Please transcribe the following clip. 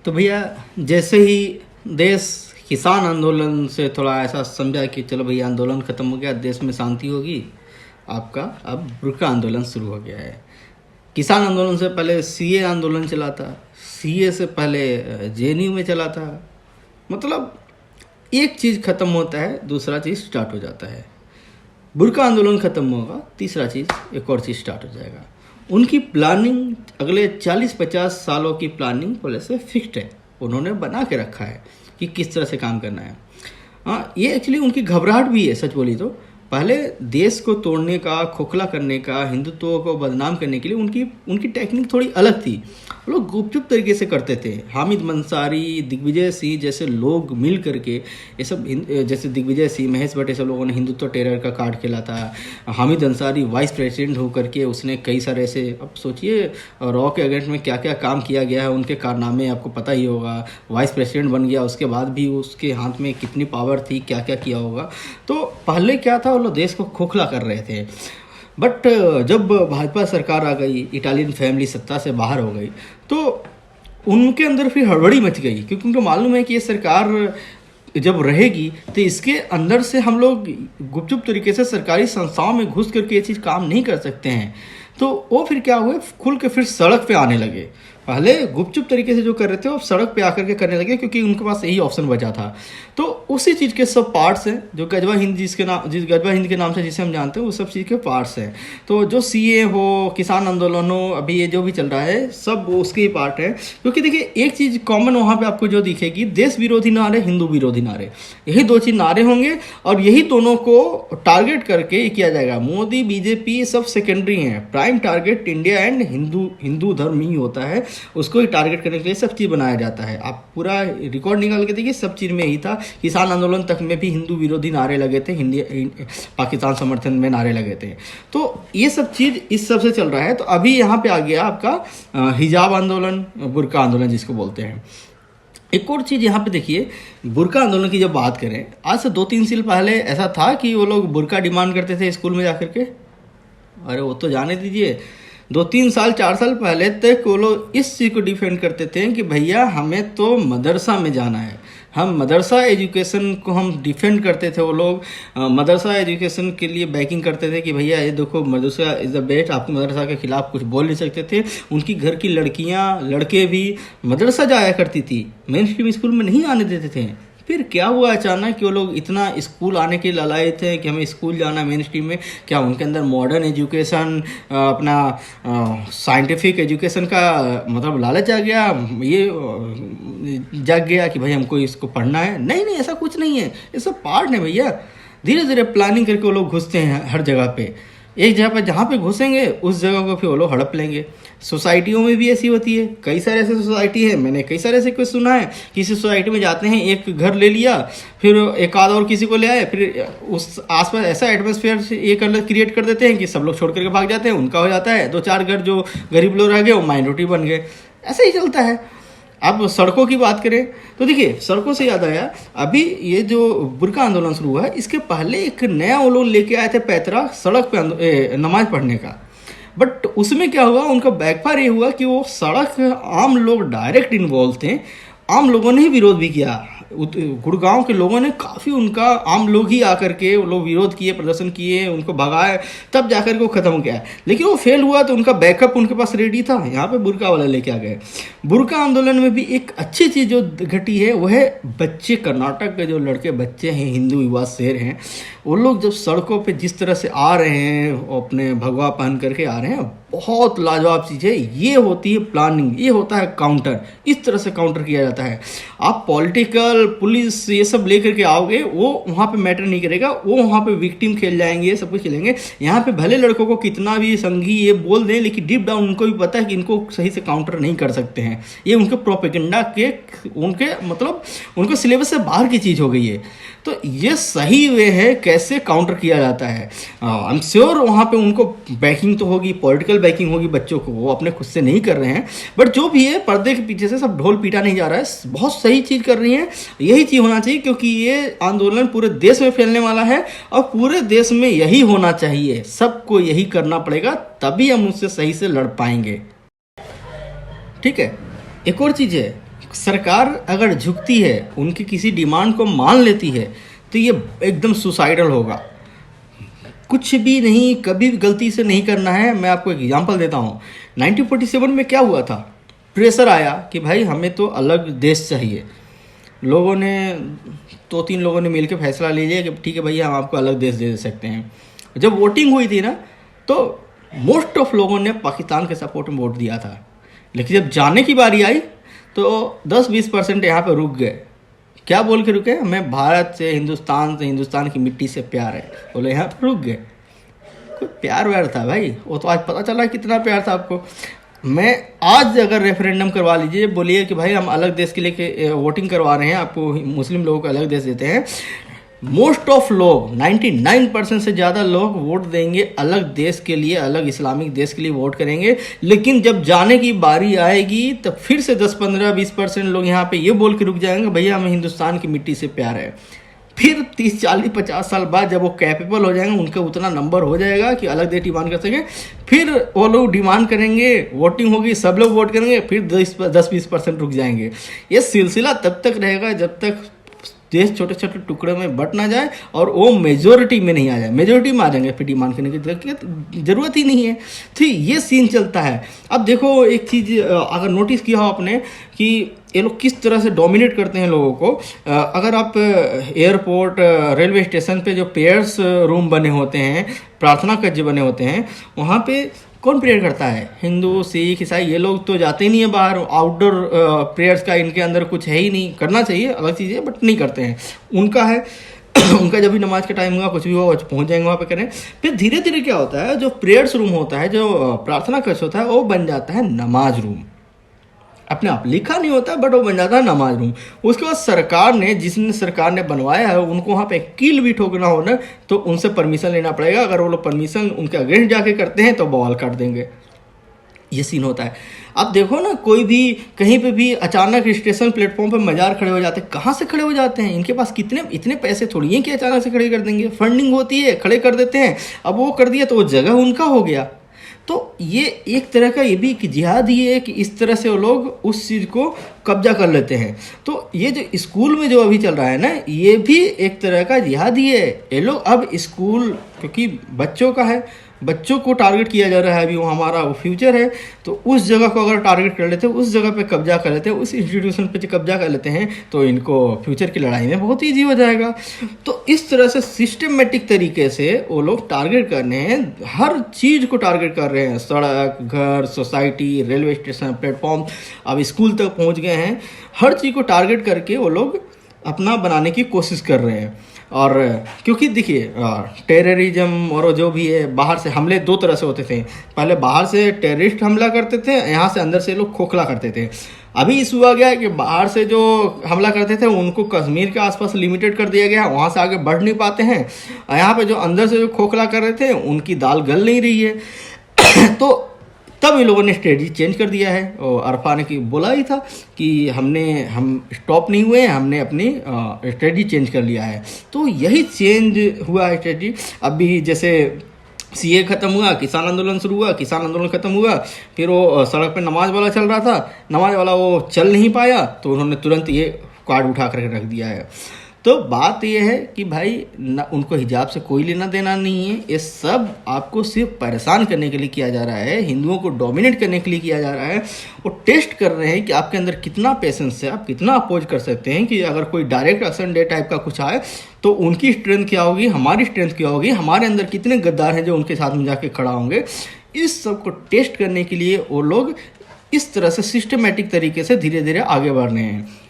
तो भैया जैसे ही देश किसान आंदोलन से थोड़ा ऐसा समझा कि चलो भैया आंदोलन खत्म हो गया, देश में शांति होगी, आपका अब बुर्का आंदोलन शुरू हो गया है। किसान आंदोलन से पहले सीए आंदोलन चला था, सीए से पहले जेएनयू में चला था। मतलब एक चीज़ खत्म होता है, दूसरा चीज़ स्टार्ट हो जाता है। बुर्का आंदोलन खत्म होगा, तीसरा चीज़ एक और चीज़ स्टार्ट हो जाएगा। उनकी प्लानिंग अगले 40-50 सालों की प्लानिंग पहले से फिक्स्ड है, उन्होंने बना के रखा है कि किस तरह से काम करना है। हाँ, ये एक्चुअली उनकी घबराहट भी है। सच बोली तो पहले देश को तोड़ने का, खोखला करने का, हिंदुत्व को बदनाम करने के लिए उनकी टेक्निक थोड़ी अलग थी। वो लोग गुपचुप तरीके से करते थे। हामिद मंसारी, दिग्विजय सिंह जैसे लोग मिल करके ये सब, जैसे दिग्विजय सिंह, महेश भट्ट, सब लोगों ने हिंदुत्व टेरर का कार्ड खेला था। हामिद अंसारी वाइस प्रेसिडेंट होकर के उसने कई सारे ऐसे, अब सोचिए रॉ के अगेंस्ट में क्या क्या काम किया गया है, उनके कारनामे आपको पता ही होगा। वाइस प्रेसिडेंट बन गया, उसके बाद भी उसके हाथ में कितनी पावर थी, क्या क्या किया होगा। तो पहले क्या था, वो लोग देश को खोखला कर रहे थे। बट जब भाजपा सरकार आ गई, इटालियन फैमिली सत्ता से बाहर हो गई, तो उनके अंदर फिर हड़बड़ी मच गई, क्योंकि उनको मालूम है कि ये सरकार जब रहेगी तो इसके अंदर से हम लोग गुपचुप तरीके से सरकारी संस्थाओं में घुस करके ये चीज़ काम नहीं कर सकते हैं। तो वो फिर क्या हुए, खुल के फिर सड़क पे आने लगे। पहले गुपचुप तरीके से जो कर रहे थे वो सड़क पे आकर के करने लगे, क्योंकि उनके पास यही ऑप्शन बचा था। तो उसी चीज़ के सब पार्ट्स हैं जो गजवा हिंद गजवा हिंद के नाम से जिसे हम जानते हैं, वो सब चीज़ के पार्ट्स हैं। तो जो सीए हो, किसान आंदोलन हो, अभी ये जो भी चल रहा है, सब उसके ही पार्ट है। क्योंकि देखिए एक चीज़ कॉमन वहाँ पे आपको जो दिखेगी, देश विरोधी नारे, हिंदू विरोधी नारे, यही दो चीज़ नारे होंगे, और यही दोनों को टारगेट करके किया जाएगा। मोदी, बीजेपी सब सेकेंडरी हैं, prime target India and Hindu धर्म ही होता है, उसको ही टारगेट करने के लिए सब चीज़ बनाया जाता है। आप पूरा रिकॉर्ड निकाल के देखिए, सब चीज़ में यही था। किसान आंदोलन तक में भी हिंदू विरोधी नारे लगे थे, पाकिस्तान समर्थन में नारे लगे थे। तो ये सब चीज़ इस सब से चल रहा है। तो अभी यहाँ पे आ गया आपका हिजाब आंदोलन, बुर्का आंदोलन जिसको बोलते हैं। एक और चीज़ यहाँ पे देखिए, बुर्का आंदोलन की जब बात करें, आज से 2-3 साल पहले ऐसा था कि वो लोग बुर्का डिमांड करते थे स्कूल में जाकर के। अरे वो तो जाने दीजिए, 2-3 साल 4 साल पहले तक वो लोग इस चीज़ को डिफेंड करते थे कि भैया हमें तो मदरसा में जाना है। हम मदरसा एजुकेशन को हम डिफेंड करते थे। वो लोग मदरसा एजुकेशन के लिए बैकिंग करते थे कि भैया ये देखो मदरसा इज़ द बेस्ट। आपको मदरसा के खिलाफ कुछ बोल नहीं सकते थे। उनकी घर की लड़कियां, लड़के भी मदरसा जाया करती थी, मेन स्ट्रीम स्कूल में नहीं आने देते थे। फिर क्या हुआ अचानक कि वो लोग इतना स्कूल आने के लालायित थे कि हमें स्कूल जाना मेन स्ट्रीम में। क्या उनके अंदर मॉडर्न एजुकेशन, अपना साइंटिफिक एजुकेशन का मतलब लालच आ गया, ये जाग गया कि भाई हमको इसको पढ़ना है? नहीं नहीं, ऐसा कुछ नहीं है, ये सब पार्ट है भैया। धीरे धीरे प्लानिंग करके वो लोग घुसते हैं हर जगह पे। एक जगह पर जहाँ पे घुसेंगे उस जगह को फिर वो लोग हड़प लेंगे। सोसाइटियों में भी ऐसी होती है, कई सारे ऐसे सोसाइटी है, मैंने कई सारे ऐसे कुछ सुना है। किसी सोसाइटी में जाते हैं, एक घर ले लिया, फिर एक आध और किसी को ले आए, फिर उस आसपास ऐसा एटमोसफेयर ये क्रिएट कर देते हैं कि सब लोग छोड़ करके भाग जाते हैं, उनका हो जाता है। 2-4 घर जो गरीब लोग रह गए वो माइनॉरिटी बन गए। ऐसे ही चलता है। अब सड़कों की बात करें तो देखिए, सड़कों से याद आया, अभी ये जो बुर्का आंदोलन शुरू हुआ है, इसके पहले एक नया वो लोग लेके आए थे पैतरा सड़क पे नमाज पढ़ने का। बट उसमें क्या हुआ, उनका बैकफायर ये हुआ कि वो सड़क आम लोग डायरेक्ट इन्वॉल्व थे, आम लोगों ने ही विरोध भी किया। गुड़गांव के लोगों ने काफ़ी, उनका आम लोग ही आकर के वो लोग विरोध किए, प्रदर्शन किए, उनको भगाए, तब जाकर के वो ख़त्म किया। लेकिन वो फेल हुआ तो उनका बैकअप उनके पास रेडी था, यहाँ पे बुर्का वाला लेके आ गए। बुर्का आंदोलन में भी एक अच्छी चीज़ जो घटी है वो है बच्चे, कर्नाटक के जो लड़के बच्चे हैं, हिंदू युवा शेर हैं, वो लोग जब सड़कों पे जिस तरह से आ रहे हैं, अपने भगवा पहन करके आ रहे हैं, बहुत लाजवाब चीज़ है। ये होती है प्लानिंग, ये होता है काउंटर। इस तरह से काउंटर किया जाता है। आप पॉलिटिकल, पुलिस ये सब लेकर के आओगे, वो वहाँ पे मैटर नहीं करेगा, वो वहाँ पे विक्टिम खेल जाएंगे, सब कुछ खेलेंगे। यहाँ पे भले लड़कों को कितना भी संघी ये बोल दें, लेकिन डीप डाउन उनको भी पता है कि इनको सही से काउंटर नहीं कर सकते हैं। ये उनके प्रोपेगेंडा के, उनके मतलब उनके सिलेबस से बाहर की चीज़ हो गई है। तो ये सही वे है कैसे काउंटर किया जाता है। आई एम श्योर वहाँ पे उनको बैकिंग तो होगी, पॉलिटिकल बैकिंग होगी बच्चों को, वो अपने खुद से नहीं कर रहे हैं। बट जो भी है, पर्दे के पीछे से सब ढोल पीटा नहीं जा रहा है, बहुत सही चीज़ कर रही हैं। यही चीज़ होना चाहिए, क्योंकि ये आंदोलन पूरे देश में फैलने वाला है और पूरे देश में यही होना चाहिए। सबको यही करना पड़ेगा, तभी हम उससे सही से लड़ पाएंगे। ठीक है। एक और चीज़ है, सरकार अगर झुकती है, उनकी किसी डिमांड को मान लेती है, तो ये एकदम सुसाइडल होगा। कुछ भी नहीं, कभी भी गलती से नहीं करना है। मैं आपको एग्जांपल देता हूँ, 1947 में क्या हुआ था, प्रेशर आया कि भाई हमें तो अलग देश चाहिए। लोगों ने 2-3 लोगों ने मिलकर फैसला ले लिया कि ठीक है भैया, हम आपको अलग देश दे सकते हैं। जब वोटिंग हुई थी ना, तो मोस्ट ऑफ लोगों ने पाकिस्तान के सपोर्ट में वोट दिया था। लेकिन जब जाने की बारी आई तो 10-20% यहाँ पे रुक गए। क्या बोल के रुके, हमें भारत से, हिंदुस्तान की मिट्टी से प्यार है, बोले यहाँ पर रुक गए। कोई प्यार व्यार था भाई, वो तो आज पता चला कितना प्यार था आपको। मैं आज अगर रेफरेंडम करवा लीजिए, बोलिए कि भाई हम अलग देश के लिए वोटिंग करवा रहे हैं, आपको मुस्लिम लोगों को अलग देश देते हैं, मोस्ट ऑफ लोग 99% से ज़्यादा लोग वोट देंगे अलग देश के लिए, अलग इस्लामिक देश के लिए वोट करेंगे। लेकिन जब जाने की बारी आएगी तब फिर से 10-15-20% लोग यहाँ पे ये बोल के रुक जाएंगे भैया हमें हिंदुस्तान की मिट्टी से प्यार है। फिर 30-40-50 साल बाद जब वो कैपेबल हो जाएंगे, उनका उतना नंबर हो जाएगा कि अलग देश डिमांड कर सके, फिर वो लोग डिमांड करेंगे, वोटिंग होगी, सब लोग वोट करेंगे, फिर 10-20% रुक जाएंगे। ये सिलसिला तब तक रहेगा जब तक देश छोटे छोटे टुकड़े में बट ना जाए और वो मेजोरिटी में नहीं आ जाए। मेजोरिटी में आ जाएंगे फिर डिमांड करने की ज़रूरत ही नहीं है। तो ये सीन चलता है। अब देखो एक चीज़ अगर नोटिस किया हो आपने कि ये लोग किस तरह से डोमिनेट करते हैं लोगों को। अगर आप एयरपोर्ट, रेलवे स्टेशन पे जो प्रेयर्स रूम बने होते हैं, प्रार्थना कक्ष बने होते हैं, वहाँ पे कौन प्रेयर करता है? हिंदू, सिख, ईसाई, ये लोग तो जाते ही नहीं है बाहर। आउटडोर प्रेयर्स का इनके अंदर कुछ है ही नहीं। करना चाहिए, अलग चीज़ है, बट नहीं करते हैं। उनका है उनका जब भी नमाज का टाइम हुआ, कुछ भी हो, पहुंच जाएंगे वहाँ पे करें। फिर धीरे धीरे क्या होता है, जो प्रेयर्स रूम होता है, जो प्रार्थना कक्ष होता है, वो बन जाता है नमाज रूम। अपने आप लिखा नहीं होता बट वो बन जाता है नमाज रूम। उसके बाद सरकार ने बनवाया है, उनको वहाँ पे कील भी ठोकना हो ना, तो उनसे परमिशन लेना पड़ेगा। अगर वो लोग परमिशन उनके अगेंस्ट जाके करते हैं तो बवाल काट देंगे। ये सीन होता है। अब देखो ना, कोई भी कहीं पे भी अचानक स्टेशन प्लेटफॉर्म पे मजार खड़े हो जाते हैं। कहाँ से खड़े हो जाते हैं? इनके पास इतने पैसे थोड़ी हैं कि अचानक से खड़े कर देंगे। फंडिंग होती है, खड़े कर देते हैं। अब वो कर दिया तो वो जगह उनका हो गया। तो ये एक तरह का ये भी एक जिहाद ही है कि इस तरह से वो लोग उस चीज़ को कब्जा कर लेते हैं। तो ये जो स्कूल में जो अभी चल रहा है ना, ये भी एक तरह का जिहाद ही है। ये लोग अब स्कूल, क्योंकि बच्चों का है, बच्चों को टारगेट किया जा रहा है, अभी वो हमारा वो फ्यूचर है, तो उस जगह को अगर टारगेट कर लेते हैं, उस जगह पे कब्जा कर लेते हैं, उस इंस्टीट्यूशन पे कब्जा कर लेते हैं, तो इनको फ्यूचर की लड़ाई में बहुत ईजी हो जाएगा। तो इस तरह से सिस्टमेटिक तरीके से वो लोग टारगेट कर रहे हैं, हर चीज़ को टारगेट कर रहे हैं। सड़क, घर, सोसाइटी, रेलवे स्टेशन, प्लेटफॉर्म, अब स्कूल तक पहुँच गए हैं। हर चीज़ को टारगेट करके वो लोग अपना बनाने की कोशिश कर रहे हैं। और क्योंकि देखिए, टेररिज्म और जो भी है, बाहर से हमले दो तरह से होते थे। पहले बाहर से टेररिस्ट हमला करते थे, यहाँ से अंदर से लोग खोखला करते थे। अभी इस हुआ गया कि बाहर से जो हमला करते थे उनको कश्मीर के आसपास लिमिटेड कर दिया गया, वहाँ से आगे बढ़ नहीं पाते हैं। यहाँ पे जो अंदर से जो खोखला कर रहे थे उनकी दाल गल नहीं रही है। तो तब इन लोगों ने स्ट्रेटजी चेंज कर दिया है। और अरफा ने बोला ही था कि हम स्टॉप नहीं हुए, हमने अपनी स्ट्रेटजी चेंज कर लिया है। तो यही चेंज हुआ है स्ट्रेटजी। अभी जैसे सीए खत्म हुआ, किसान आंदोलन शुरू हुआ, किसान आंदोलन खत्म हुआ, फिर वो सड़क पे नमाज वाला चल रहा था, नमाज वाला वो चल नहीं पाया, तो उन्होंने तुरंत ये कार्ड उठा कर रख दिया है। तो बात यह है कि भाई ना, उनको हिजाब से कोई लेना देना नहीं है। ये सब आपको सिर्फ परेशान करने के लिए किया जा रहा है, हिंदुओं को डोमिनेट करने के लिए किया जा रहा है। वो टेस्ट कर रहे हैं कि आपके अंदर कितना पेशेंस है, आप कितना अपोज कर सकते हैं कि अगर कोई डायरेक्ट एक्शन डे टाइप का कुछ आए तो उनकी स्ट्रेंथ क्या होगी, हमारी स्ट्रेंथ क्या होगी, हमारे अंदर कितने गद्दार हैं जो उनके साथ में जाके खड़ा होंगे। इस सब को टेस्ट करने के लिए वो लोग इस तरह से सिस्टमेटिक तरीके से धीरे धीरे आगे बढ़ रहे हैं।